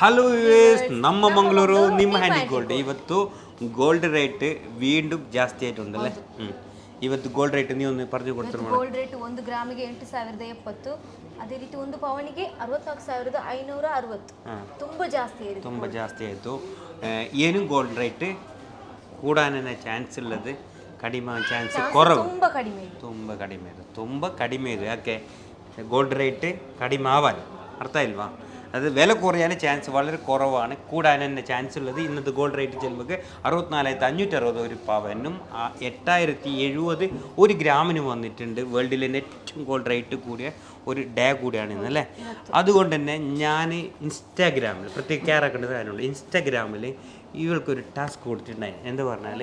Hello US ನಮ್ಮ ಮಂಗಳೂರು ನಿಮ್ಮ handy gold ಇವತ್ತು ಗೋಲ್ಡ್ ರೇಟ್ വീണ്ടും ಜಾಸ್ತಿ ಆಯ್ತುಂಟല്ലേ ಇವತ್ತು ಗೋಲ್ಡ್ ರೇಟ್ ನೀವು ಒಂದು ಪರಿಚಯ ಕೊಡ್ತೀರಾ ಮೇಡಮ್? ಗೋಲ್ಡ್ ರೇಟ್ 1 ಗ್ರಾಮಿಗೆ 8,070, ಅದೇ ರೀತಿ 1 ಪೌನಿಗೆ 64,560. ತುಂಬಾ ಜಾಸ್ತಿ ಆಯಿತು. ಏನು ಗೋಲ್ಡ್ ರೇಟ್ കൂടാനുള്ള ಚಾನ್ಸ್ ಇಲ್ಲದೆ ಕಡಿಮೆ ಚಾನ್ಸ್ കുറവ് ತುಂಬ ಕಡಿಮೆ ಇದೆ ಯಾಕೆ ഗോൾഡ് റേറ്റ് കടിമ ആവാൻ അർത്ഥമിಲ್ವಾ അത് വില കുറയാൻ ചാൻസ് വളരെ കുറവാണ് കൂടാൻ തന്നെ ചാൻസ് ഉള്ളത് ഇന്നത്തെ ഗോൾഡ് റേറ്റ് ചെല്ലുമ്പോൾ 64,560 ഒരു പവനും 8,070 ഒരു ഗ്രാമിന് വന്നിട്ടുണ്ട്. വേൾഡിലെ ഏറ്റവും ഗോൾഡ് റേറ്റ് കൂടിയ ഒരു ഡേ കൂടിയാണ് ഇന്നല്ലേ. അതുകൊണ്ട് തന്നെ ഞാൻ ഇൻസ്റ്റാഗ്രാമിൽ പ്രത്യേക കെയർ ആക്കേണ്ട കാര്യമുള്ളൂ. ഇൻസ്റ്റാഗ്രാമിൽ ഇവർക്കൊരു ടാസ്ക് കൊടുത്തിട്ടുണ്ടായി. എന്താ പറഞ്ഞാൽ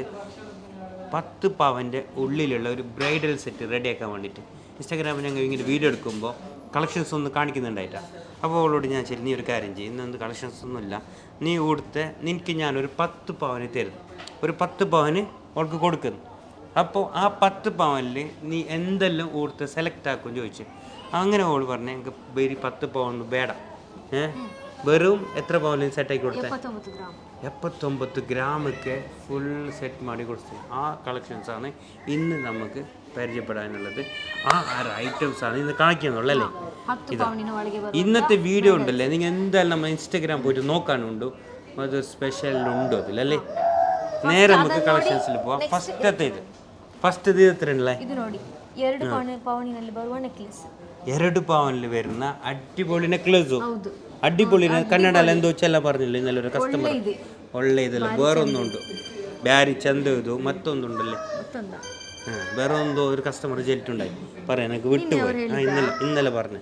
10 പവൻ്റെ ഉള്ളിലുള്ള ഒരു ബ്രൈഡൽ സെറ്റ് റെഡിയാക്കാൻ വേണ്ടിയിട്ട് ഇൻസ്റ്റാഗ്രാമിൽ ഞങ്ങൾ ഇങ്ങനെ വീഡിയോ എടുക്കുമ്പോൾ കളക്ഷൻസ് ഒന്നും കാണിക്കുന്നുണ്ടായിട്ടാണ്. അപ്പോൾ അവളോട് ഞാൻ ശരി നീ ഒരു കാര്യം ചെയ്യും, ഇന്നൊന്നും കളക്ഷൻസ് ഒന്നുമില്ല, നീ കൊടുത്ത് നിനക്ക് ഞാനൊരു 10 പവന് തരുന്നു, ഒരു 10 പവന് അവൾക്ക് കൊടുക്കുന്നു. അപ്പോൾ ആ 10 പവനിൽ നീ എന്തെല്ലാം കൊടുത്ത് സെലക്ട് ആക്കുമെന്ന് ചോദിച്ചു. അങ്ങനെ അവൾ പറഞ്ഞു എനിക്ക് വെരി 10 പവൻ വേട, വെറും എത്ര പവനിൽ സെറ്റാക്കി കൊടുത്തേ? 79 ഗ്രാമൊക്കെ ഫുൾ സെറ്റ് ಮಾಡಿ കൊടുത്തു. ആ കളക്ഷൻസാണ് ഇന്ന് നമുക്ക് പരിചയപ്പെടാനുള്ളത്. ആ ഐറ്റംസാണ് ഇന്ന് കാണിക്കുന്നുള്ളൂ അല്ലേ. ഇന്നത്തെ വീഡിയോ ഉണ്ടല്ലേ, നിങ്ങൾ എന്തായാലും നമ്മൾ ഇൻസ്റ്റാഗ്രാം പോയിട്ട് നോക്കാനുണ്ടോ അത് സ്പെഷ്യലുണ്ടോ അതിലല്ലേ. നേരെ നമുക്ക് കളക്ഷൻസിൽ പോവാം. ഫസ്റ്റ് ഇത് എത്ര ഉള്ളേ? 2 പവനിൽ വരുന്ന അടിപൊളി നെക്ലേസും അടിപൊളി കന്നഡ എന്തോ വെച്ചെല്ലാം പറഞ്ഞില്ലേ ഇന്നലൊരു കസ്റ്റമർ. ಒಳ್ಳೆ ಇದೆಲ್ಲ ಬೇರೊಂದುಂಟು ಬ್ಯಾರಿ ಚಂದ ಇದು ಮತ್ತೊಂದುಂಡല്ലേ ಬೇರೆ ಒಂದು ഒരു കസ്റ്റമർ ജയിലിട്ടുണ്ടായി പറയാം എനിക്ക് വിട്ടുപോയി. ഇന്നലെ പറഞ്ഞു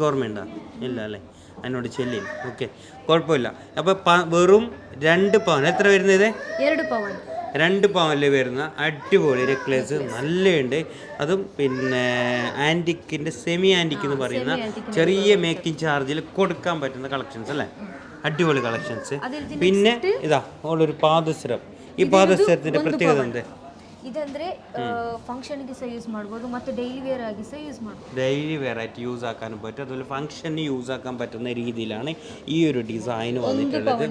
ഗവൺമെൻറ്റാ ഇല്ല അല്ലേ അതിനോട് ചെല്ലി. ഓക്കെ കുഴപ്പമില്ല. അപ്പോൾ വെറും 2 പവൻ എത്ര വരുന്നത്? 2 പവനിൽ വരുന്ന അടിപൊളി നെക്ലേസ് നല്ലുണ്ട്. അതും പിന്നെ ആൻറ്റിക്കിൻ്റെ സെമി ആൻറ്റിക് എന്ന് പറയുന്ന ചെറിയ മേക്കിംഗ് ചാർജിൽ കൊടുക്കാൻ പറ്റുന്ന കളക്ഷൻസ് അല്ലേ, അടിപൊളി കളക്ഷൻസ്. പിന്നെ ഇതാ ഉള്ളൊരു പാദസരം. ഈ പാദസരത്തിൻ്റെ പ്രത്യേകത എന്ത്? ಇದಂದ್ರೆ ಫಂಕ್ಷನ್ಗೆ ಸಹ ಯೂಸ್ ಮಾಡ್ಬೋದು ಮತ್ತು ಡೈಲಿ ವೇರ್ ಆಗಿ ಸಹ ಯೂಸ್ ಮಾಡ್ಬೋದು. ഡെയിലി വെയർ ആയിട്ട് യൂസ് ആക്കാനും പറ്റും, അതുപോലെ ഫംഗ്ഷന് യൂസ് ആക്കാൻ പറ്റുന്ന രീതിയിലാണ് ഈ ഒരു ഡിസൈൻ വന്നിട്ടുള്ളത്.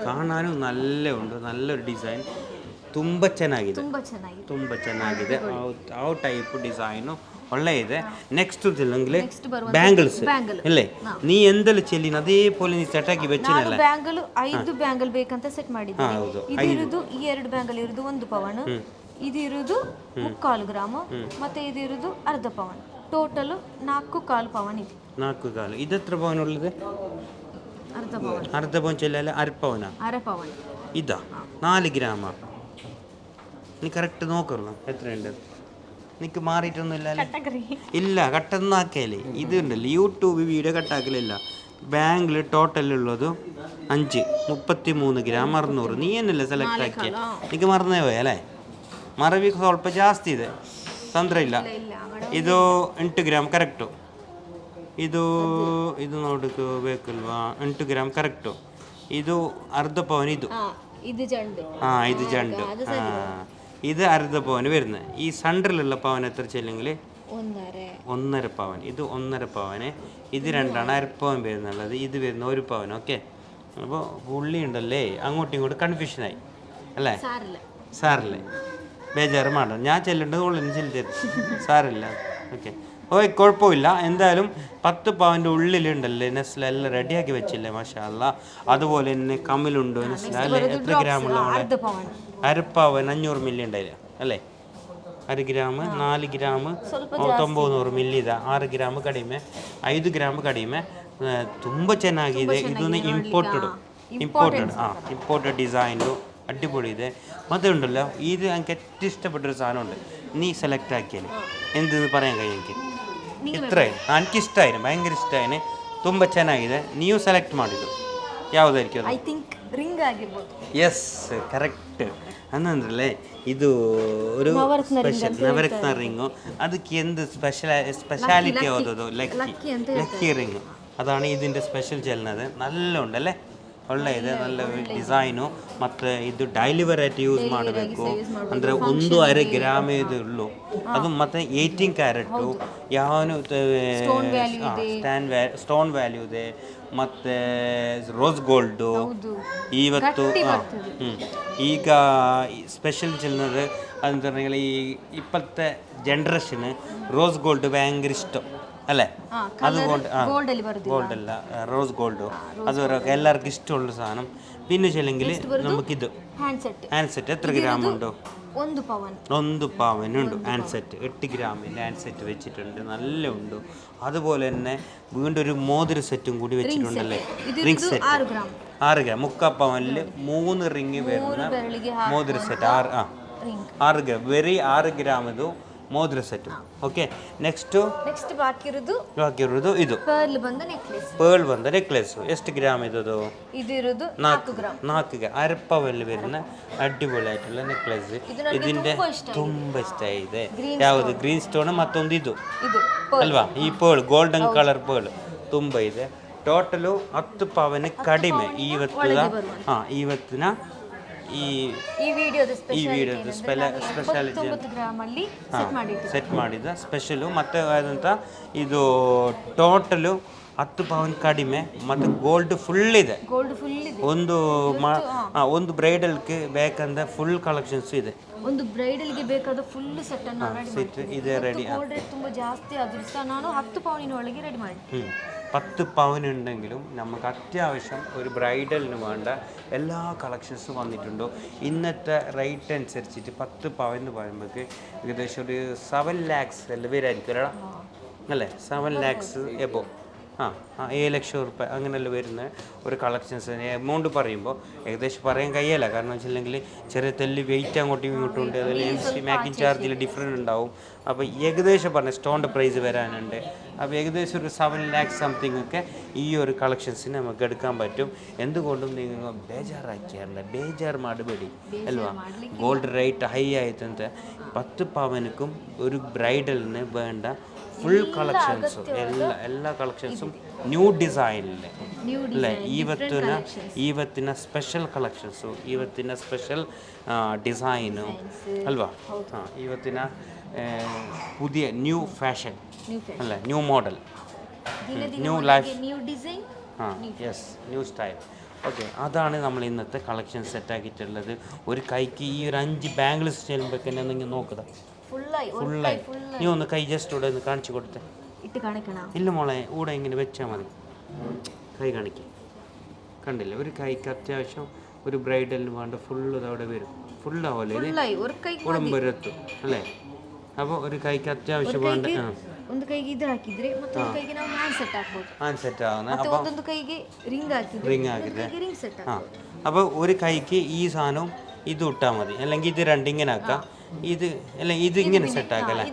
കാണാനും നല്ലൊരു ഡിസൈൻ, ತುಂಬ ಚೆನ್ನಾಗಿದೆ. ಆ ಟೈಪ್ ಡಿಸೈನು ಒಳ್ಳೆ ಇದೆ. ನೆಕ್ಸ್ಟ್ ಇಲ್ಲಂಗ್ಲೆ ಬ್ಯಾಂಗಲ್ಸ್ ಅല്ലേ, ನೀ ಎಂದೆಲ್ಲ ಚೆಲ್ಲಿನ അതേപോലെ ನೀ ಸೆಟ್ ಆಗಿ വെച്ചിനಲ್ಲ. ಬ್ಯಾಂಗಲ್ 5 ಬ್ಯಾಂಗಲ್ ಬೇಕಂತ ಸೆಟ್ ಮಾಡಿದ್ದೀನಿ. ಇದಿರುವುದು ಈ 2 ಬ್ಯಾಂಗಲ್ ಇರುವುದು 1 ಪವನ್, ಇದಿರುವುದು 3/4 ಗ್ರಾಮ್, ಮತ್ತೆ ಇದಿರುವುದು ಅರ್ಧ ಪವನ್. ಟೋಟಲ್ 4/4 ಪವನ್ ಇದೆ. 4/4 ಇದೆത്ര ಪವನ್ ಉള്ളത്? ಅರ್ಧ ಪವನ್ ಚೆಲ್ಲಲ್ಲ, ಅರ ಪವನ್ ഇതാ 4 ഗ്രാമ. നീ കറക്റ്റ് നോക്കല്ലോ എത്രയുണ്ട്, നിനക്ക് മാറിയിട്ടൊന്നുമില്ല ഇല്ല, കട്ടൊന്നും ആക്കിയാലേ. ഇത് ഉണ്ടല്ലോ യൂട്യൂബ് വീഡിയോ കട്ടാക്കലില്ല. ബാങ്കിൽ ടോട്ടലുള്ളത് 5 33 ഗ്രാം 600. നീ എന്നല്ലേ സെലക്ട് ആക്കിയ, നിനക്ക് മറന്നേ പോയ ಅല്ലേ. ಮರವಿ ಸ್ವಲ್ಪ ಜಾಸ್ತಿ ಇದೆ, ತೊಂದರೆ ಇಲ್ಲ. ಇದು 8 ಗ್ರಾಮ್ ಕರೆಕ್ಟು. ಇದು ನೋಡೋಕೆ ಬೇಕಲ್ವಾ, 8 ಗ್ರಾಮ್ ಕರೆಕ್ಟು. ಇದು ಅರ್ಧ ಪವನ್. ಇದು ಜಂಡು. ഇത് അർദ്ധ പവന് വരുന്നത്. ഈ സെൻറ്ററിലുള്ള പവൻ എത്ര ചെല്ലെങ്കിൽ 1.5 പവൻ. ഇത് 1.5 പവന്. ഇത് രണ്ടാണ് അരപ്പവൻ വരുന്നുള്ളത്. ഇത് വരുന്ന 1 പവൻ. ഓക്കെ, അപ്പോൾ പുള്ളി ഉണ്ടല്ലേ അങ്ങോട്ടും ഇങ്ങോട്ടും കൺഫ്യൂഷനായി അല്ലേ. സാറില്ലേ ബേജാറ് മാഡം, ഞാൻ ചെല്ലേണ്ടത് ഉള്ളിൽ ചെല്ലു സാറില്ല. ഓക്കെ കുഴപ്പമില്ല. എന്തായാലും 10 പവൻ്റെ ഉള്ളിലുണ്ടല്ലേ നെസ്ലെല്ലാം റെഡിയാക്കി വെച്ചില്ലേ, മാഷാ അല്ലാ. അതുപോലെ തന്നെ കമ്മിലുണ്ടോ നെസ്ലല്ലേ. എത്ര ഗ്രാമുള്ള അരപ്പവൻ 500 മില്ലി ഉണ്ടായില്ല അല്ലേ. 1 ഗ്രാം 4 ഗ്രാം 900 മില്ലി ಇದೆ. 6 ಗ್ರಾಮ್ ಕಡಿಮೆ, 5 ಗ್ರಾಮ್ ಕಡಿಮೆ. ತುಂಬ ಚೆನ್ನಾಗಿದೆ. ಇದನ್ನು ಇಂಪೋರ್ಟೆಡ್ ಡಿಸೈನು അടിപൊളി ಇದೆ. ಮತ್ತೆ ഉണ്ടല്ലോ ഇത് എനിക്ക് ഏറ്റവും ഇഷ്ടപ്പെട്ടൊരു സാധനമുണ്ട്, നീ സെലക്ട് ആക്കിയാൽ എന്തെന്ന് പറയാൻ കഴിയും എനിക്ക്. ഇത്രയും എനിക്കിഷ്ടമായിരുന്നു, ഭയങ്കര ഇഷ്ടമായിരുന്നു, ತುಂಬ ಚೆನ್ನಾಗಿದೆ. ನೀವು ಸೆಲೆಕ್ಟ್ ಮಾಡಿದ್ದು ಯಾವುದಾയിരിക്കും? Yes correct. ಅನ್ನಂದ್ರಲ್ಲೇ ಇದು ഒരു ಸ್ಪೆಷಲ್ ನವರತ್ನ ರಿಂಗು. ಅದಕ್ಕೆ എന്ത് സ്പെഷ്യാലിറ്റി ആവുന്നത് ലക്കി റിങ്. അതാണ് ഇതിൻ്റെ സ്പെഷ്യൽ ചെല്ലുന്നത്. നല്ല ഉണ്ടല്ലേ, ಒಳ್ಳೆ ಇದೆ, നല്ല ಡಿಸೈನು. ಮತ್ತು ಇದು ಡೈಲಿ ವೇರಾಗಿ ಯೂಸ್ ಮಾಡಬೇಕು ಅಂದರೆ 1.5 ಗ್ರಾಮ್ ಇದು ಉಳ್ಳು ಅದು. ಮತ್ತು 18 ಕ್ಯಾರೆಟು ಯಾವನು ಸ್ಟೋನ್ ವ್ಯಾಲ್ಯೂ ಇದೆ. ಮತ್ತು ರೋಸ್ ಗೋಲ್ಡು ಇವತ್ತು ಈಗ ಸ್ಪೆಷಲ್ ಚಿಲ್ಲರ್ ಅಂದರೆ ಈ 20 ജനറേഷന് റോസ് ഗോൾഡ് ഭയങ്കര ഇഷ്ടം അല്ലേ? അതുകൊണ്ട് ഗോൾഡ് അല്ല, റോസ് ഗോൾഡ് അത് എല്ലാവർക്കും ഇഷ്ടമുള്ള സാധനം. പിന്നെ ചെല്ലെങ്കിൽ നമുക്കിത് ഹാൻഡ് സെറ്റ് എത്ര ഗ്രാം ഉണ്ടോ? 1 പവനുണ്ട് ഹാൻഡ് സെറ്റ്. 8 ഗ്രാമിൻ്റെ ഹാൻഡ് സെറ്റ് വെച്ചിട്ടുണ്ട്, നല്ല ഉണ്ട്. അതുപോലെ തന്നെ വീണ്ടും ഒരു മോതിര സെറ്റും കൂടി വെച്ചിട്ടുണ്ടല്ലേ, റിംഗ് സെറ്റ് 6 ഗ്രാം 3/4 പവനിൽ 3 റിങ് വരുന്ന മോതിര സെറ്റ് 6 ഗ്രാം, വെറി 6 ഗ്രാം ಇದು ಮೋದ್ರ ಸೆಟ್. ಓಕೆ, ನೆಕ್ಸ್ಟ್ ಬಾಕಿ ಇರೋದು ಇದು ಪರ್ಲ್ ಬಂದ ನೆಕ್ಲೆಸ್. ಎಷ್ಟು ಗ್ರಾಮ್ ಇದು? ಇದು 4 ಗ್ರಾಮ್ 1/2 ಪವನ್ വരുന്ന അടിപൊളിയായിട്ടുള്ള നെക്ലസ്. ഇതിന്റെ ತುಂಬ ಇಷ್ಟ ಇದೆ. ಯಾವುದು? Green stone. ಮತ್ತೊಂದು ಇದು ಅಲ್ವಾ, ಈ ಪರ್ಲ್ ಗೋಲ್ಡನ್ ಕಲರ್ ಪರ್ಲ್ ತುಂಬ ಇದೆ. ಟೋಟಲು 10 ಪವನ್ ಕಡಿಮೆ ಇವತ್ತಿನ ಈ ವಿಡಿಯೋದ ಸ್ಪೆಷಾಲಿಟಿ ಸೆಟ್ ಮಾಡಿದ ಸ್ಪೆಷಲು. ಮತ್ತು ಆದಂಥ ಇದು ಟೋಟಲು 10 ಪವನ್ ಕಡಿಮೆ ಮತ್ತು ಗೋಲ್ಡ್ ಫುಲ್ ಇದೆ. ಒಂದು ಬ್ರೈಡಲ್ಗೆ ಬೇಕಂದ್ರೆ ಫುಲ್ ಕಲೆಕ್ಷನ್ಸ್ ಇದೆ. ಒಂದು ಬ್ರೈಡಲ್ಗೆ ಬೇಕಾದ ಫುಲ್ ಸೆಟ್ ಅನ್ನು ಇದೆ ರೆಡಿ. ತುಂಬ ಜಾಸ್ತಿ ಆದ್ರೂ ಸಹ ನಾನು 10 പവനിനൊಳಗೆ ರೆಡಿ ಮಾಡಿ 10 പവനുണ്ടെങ്കിലും നമുക്ക് അത്യാവശ്യം ഒരു ബ്രൈഡലിന് വേണ്ട എല്ലാ കളക്ഷൻസും വന്നിട്ടുണ്ടോ. ഇന്നത്തെ റേറ്റ് അനുസരിച്ചിട്ട് 10 പവൻ എന്ന് പറയുമ്പോൾ ഏകദേശം ഒരു 7 lakhs അല്ലേ വരായിരിക്കും അല്ലേ? 7 lakhs എബോ 7 ലക്ഷം റുപ്യ അങ്ങനെയല്ല വരുന്ന ഒരു കളക്ഷൻസ്. എമൗണ്ട് പറയുമ്പോൾ ഏകദേശം പറയാൻ കഴിയില്ല, കാരണം വെച്ചില്ലെങ്കിൽ ചെറിയ തെല്ല് വെയിറ്റ് അങ്ങോട്ടും ഇങ്ങോട്ടും ഉണ്ട്, അതിൽ മേക്കിംഗ് ചാർജിൽ ഡിഫറൻറ്റ് ഉണ്ടാവും. അപ്പോൾ ഏകദേശം പറഞ്ഞ സ്റ്റോണിൻ്റെ പ്രൈസ് വരാനുണ്ട്. അപ്പോൾ ഏകദേശം ഒരു 7 lakhs സംതിങ് ഒക്കെ ഈ ഒരു കളക്ഷൻസിന് നമുക്ക് എടുക്കാൻ പറ്റും. എന്തുകൊണ്ടും നിങ്ങൾ ബേജാറാക്കിയാറില്ല, ബേജാർ ಮಾಡಬೇಡಿ അಲ್ವಾ? ഗോൾഡ് റേറ്റ് ഹൈ ആയിട്ടുണ്ട്. 10 പവനുക്കും ഒരു ബ്രൈഡലിന് വേണ്ട ಫುಲ್ കളക്ഷൻസും എല്ലാ കളക്ഷൻസും ന്യൂ ഡിസൈനിലെ അല്ലേ? ಇವತ್ತಿನ ಸ್ಪೆಷಲ್ കളക്ഷൻസും ಇವತ್ತಿನ ಸ್ಪೆಷಲ್ ഡിസൈനു അಲ್ವಾ? ಇವತ್ತಿನ പുതിയ ന്യൂ ഫാഷൻ അല്ലേ, new model, new life, yes, new style. Okay, അതാണ് നമ്മൾ ഇന്നത്തെ കളക്ഷൻ സെറ്റാക്കിയിട്ടുള്ളത്. ഒരു കൈക്ക് ഈ ഒരു 5 ബാംഗിൾസ് ചെല്ലുമ്പോഴേക്കും നിങ്ങൾ നോക്കുക ഫുള്ളായി. നീ ഒന്ന് കൈ ജസ്റ്റ് ഇവിടെ ഒന്ന് കാണിച്ചു കൊടുത്തേ. ഇല്ല മോളെ, ഇവിടെ ഇങ്ങനെ വെച്ചാൽ മതി. കൈ കാണിക്കുക, കണ്ടില്ല? ഒരു കൈക്ക് അത്യാവശ്യം ഒരു ബ്രൈഡലിന് വേണ്ട ഫുള്ള് അവിടെ വരും. ഫുള്ളാവല്ലേ ഉടമ്പരത്തും അല്ലേ? അപ്പോൾ ഒരു കൈക്ക് അത്യാവശ്യം വേണ്ട ಒಂದು ಕೈಗೆ ಇದು ಹಾಕಿದ್ರೆ ಮತ್ತೊಂದು ಕೈಗೆ ನಾವು ಹ್ಯಾಂಡ್ ಸೆಟ್ ಹಾಕ್ಬೋದು. ಹ್ಯಾಂಡ್ ಸೆಟ್ ಆവുന്ന അപ്പോൾ ಒಂದೊಂದು ಕೈಗೆ ರಿಂಗ್ ಹಾಕಿದ್ರೆ ರಿಂಗ್ ಸೆಟ್ അപ്പോൾ ഒരു കൈക്ക് ഈ സാധനവും ഇത് ഇട്ടാൽ മതി, അല്ലെങ്കിൽ ഇത് രണ്ടിങ്ങനെ ആക്കാം. ഇത് അല്ല, ഇതിങ്ങനെ സെറ്റാക്കല്ലേ,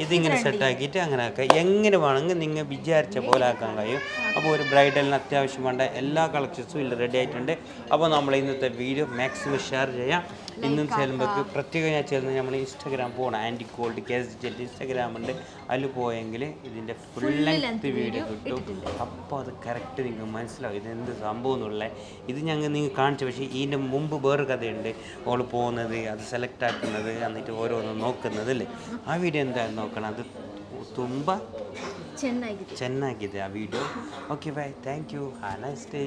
ഇതിങ്ങനെ സെറ്റാക്കിയിട്ട് അങ്ങനെ ആക്കുക. എങ്ങനെ വേണമെങ്കിൽ നിങ്ങൾ വിചാരിച്ച പോലെ ആക്കാൻ കഴിയും. അപ്പോൾ ഒരു ബ്രൈഡലിന് അത്യാവശ്യം വേണ്ട എല്ലാ കളക്ഷൻസും ഇതിൽ റെഡി ആയിട്ടുണ്ട്. അപ്പോൾ നമ്മൾ ഇന്നത്തെ വീഡിയോ മാക്സിമം ഷെയർ ചെയ്യാം. ഇന്നും ചെല്ലുമ്പോൾ പ്രത്യേകം ഞാൻ ചെല്ലുന്നത് നമ്മൾ ഇൻസ്റ്റാഗ്രാം പോകണം, ആൻറ്റി ഗോൾഡ് KSG ഇൻസ്റ്റാഗ്രാം ഉണ്ട്. അതിൽ പോയെങ്കിൽ ഇതിൻ്റെ ഫുൾ ലെങ്ത് വീഡിയോ കിട്ടും. അപ്പോൾ അത് കറക്റ്റ് നിങ്ങൾക്ക് മനസ്സിലാവും ഇതെന്ത് സംഭവം എന്നുള്ളത്. ഇത് ഞങ്ങൾ നിങ്ങൾ കാണിച്ചു. പക്ഷേ ഇതിൻ്റെ മുമ്പ് വേറെ കഥയുണ്ട്. ഓൾ പോകുന്നത്, അത് സെലക്ട് ആക്കുന്നത്, എന്നിട്ട് ഓരോന്ന് നോക്കുന്നത് അല്ലേ. ആ വീഡിയോ എന്തായാലും നോക്കണം, അത് ತುಂಬ ಚೆನ್ನಾಗಿದೆ ಆ video. Okay bye, thank you, have nice day.